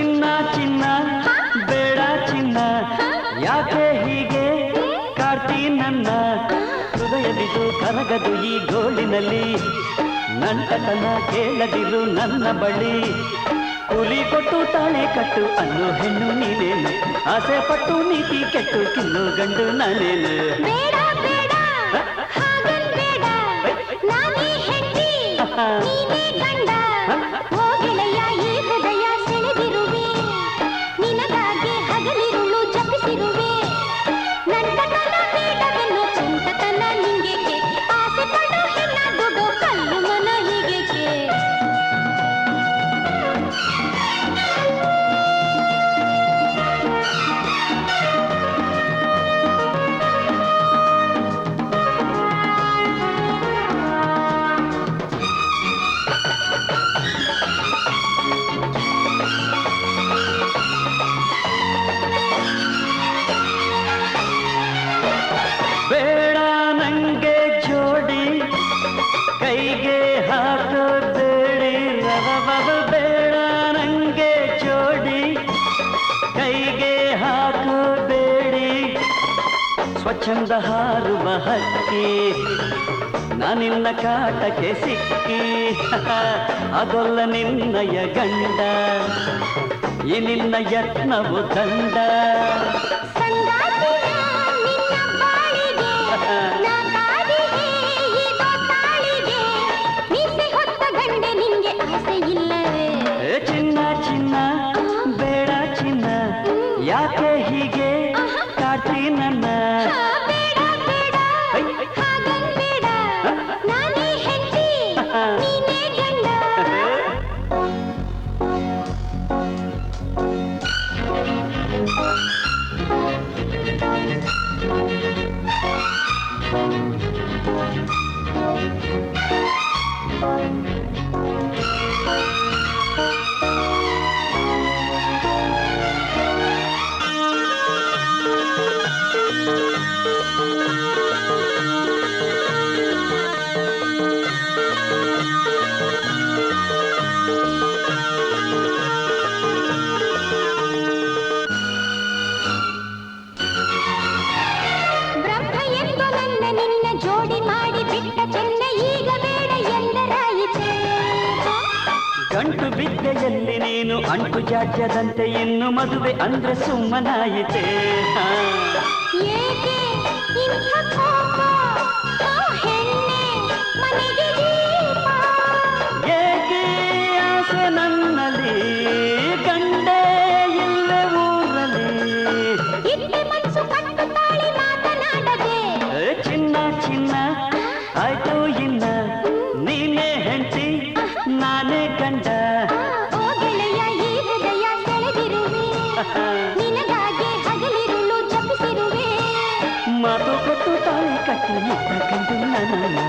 ಚಿನ್ನ ಚಿನ್ನ ಬೇಡ ಚಿನ್ನ ಯಾಕೆ ಹೀಗೆ ಕಾಡ್ತಿ ನನ್ನ ಹೃದಯವಿದು ಕರಗದು ಈ ಗೋಳಿನಲ್ಲಿ ನಂಟತನ ಕೇಳದಿರು ನನ್ನ ಬಳಿ ಕೂಲಿ ಕೊಟ್ಟು ತಾಳೆ ಕಟ್ಟು ಅನ್ನೋ ಹೆಣ್ಣು ನೀನೇನು ಆಸೆ ಪಟ್ಟು ನೀತಿ ಕೆಟ್ಟು ಕಿನ್ನು ಗಂಡು ನಾನೇನು ಬೇಡ ಬೇಡ ಹಾಗನ್ ಬೇಡ ನಾನೇ ಹೆಂಡತಿ ನೀನೇ ಗಂಡ ಓ ಗೆಳೆಯ ಈ ಹೃದಯ ಸೆಳೆದಿರುವೆ ನಿನಗಾಗಿ ಹಗಲಿರುಳು ಜಪಿಸಿರುವೆ ನಂಟತನ ಬೇಡವೆನ್ನು ಚಂಟತನ ನಿಂಗೇಕೆ ಆಸೆ ಪಡು ಹೆಣ್ಣ ದುಡ್ಡು ಕಲ್ಲು ಮನ ಹೀಗೇಕೆ ಬೇಡ ನಂಗೆ ಜೋಡಿ ಕೈಗೆ ಹಾಕೋಬೇಡಿ ರವ ಬೇಡ ನಂಗೆ ಜೋಡಿ ಕೈಗೆ ಹಾಕೋಬೇಡಿ ಸ್ವಚ್ಛಂದ ಹಾರುವ ಹಕ್ಕಿ ನಾನಿನ್ನ ಕಾಟಕ್ಕೆ ಸಿಕ್ಕಿ ಅದೊಲ್ಲ ನಿನ್ನಯ ಗಂಡ ಈ ನಿನ್ನ ಯತ್ನವು ದಂಡ ಚಿನ್ನ ಚಿನ್ನ ಬೇಡ ಚಿನ್ನ ಯಾಕೆ ಹೀಗೆ ಕಾಡ್ತಿ ನನ್ನ ಬೇಡ ಬೇಡ ಹಾಗನ್ ಬೇಡ ನಾನೇ ಹೆಂಡತಿ ನೀನೇ ಗಂಡ ಬ್ರಹ್ಮ ಎಂದು ನನ್ನ ನಿನ್ನ ಜೋಡಿ ಮಾಡಿ ಬಿಟ್ಟ ಚೆನ್ನ ಈಗ ಬೇಡ ಎಂದರಾಯಿತೆ ಗಂಟು ಬಿದ್ದೆಯಲ್ಲಿ ನೀನು ಅಂಟು ಜಾಡ್ಯದಂತೆ ಇನ್ನು ಮದುವೆ ಅಂದ್ರೆ ಸುಮ್ಮನಾಯಿತೆ ಏಕೆ ಇಂಥ ಕೋಪ ಓ ಹೆಣ್ಣೆ ಮನೆಗೆ ದೀಪ ಏಕೆ ಆಸೆ ನನ್ನಲ್ಲಿ ಗಂಡೇ ಇಲ್ಲ ಊರಲ್ಲಿ ಇಟ್ಟೆ ಮನಸ್ಸು ಕಟ್ಟು ತಾಳಿ ಮಾತನಾಡದೆ ಚಿನ್ನ ಚಿನ್ನ ಆಯ್ತು ಇನ್ನ ನೀನೇ ಹೆಂಡತಿ ನಾನೇ ಗಂಡ ಓ ಗೆಳೆಯ ಈ ಹೃದಯ ಸೆಳೆದಿರುವೆ ನಿನಗಾಗಿ ಹಗಲಿರುಳು ಜಪಿಸಿರುವೆ ಮಾತು ಕೊಟ್ಟು ತಾಳಿ ಕಟ್ಟಿ ಮುತ್ತ ಕಂಡು ನಾನು